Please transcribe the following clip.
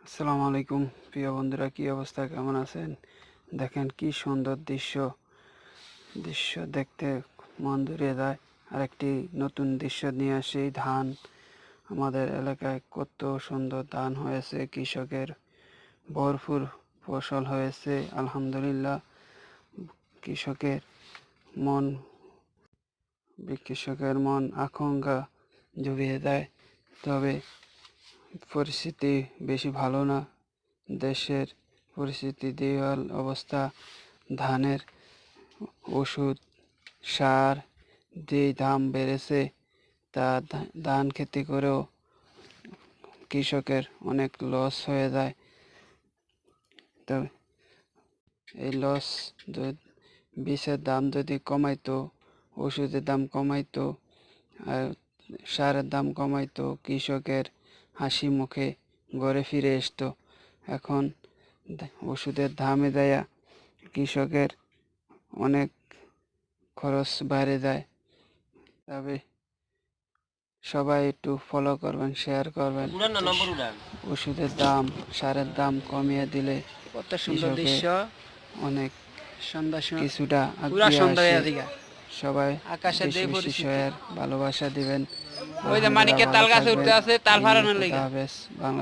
আসসালামু আলাইকুম প্রিয় বন্ধুরা, কি অবস্থা, কেমন আছেন? দেখেন কি সুন্দর দৃশ্য দেখতে মন জুড়িয়ে যায়। আরেকটি নতুন দৃশ্য নিয়ে আসি। ধান, আমাদের এলাকায় কত সুন্দর ধান হয়েছে, কৃষকের ভরপুর ফসল হয়েছে আলহামদুলিল্লাহ। কৃষকের মন কৃষকের মন আকাঙ্ক্ষা জুড়িয়ে দেয়। তবে পরিস্থিতি বেশি ভালো না, দেশের পরিস্থিতি দেওয়াল অবস্থা। ধানের ওষুধ, সার যেই দাম বেড়েছে, তা ধান খেতি করেও কৃষকের অনেক লস হয়ে যায়। তো এই লস, বীজের দাম যদি কমাইতো, ওষুধের দাম কমাইতো, আর সারের দাম কমাইতো, কৃষকের হাসি মুখে ঘরে ফিরে আসতো। এখন ওষুধের দামে দেয়া কৃষকের অনেক খরচ বাইরে যায়। তবে সবাই একটু ফলো করবেন, শেয়ার করবেন। ওষুধের দাম, সারের দাম কমিয়ে দিলে কত সুন্দর দৃশ্য। অনেক সন্ধ্যা কিছুটা পুরা আগিয়ে সন্ধ্যা আসে। এদিকে সবাই আকাশের বেশি দিয়ে বেশি পরিস্থিতি। শেয়ার, ভালোবাসা দিবেন। ওই যে আলহামদুলিল্লাহ, মানিকের ভালো তাল গাছে থাকবেন। উঠতে আছে তাল এই নিয়ে ফাড়ানোর খোদা লেগে। হাফেজ। বাংলা।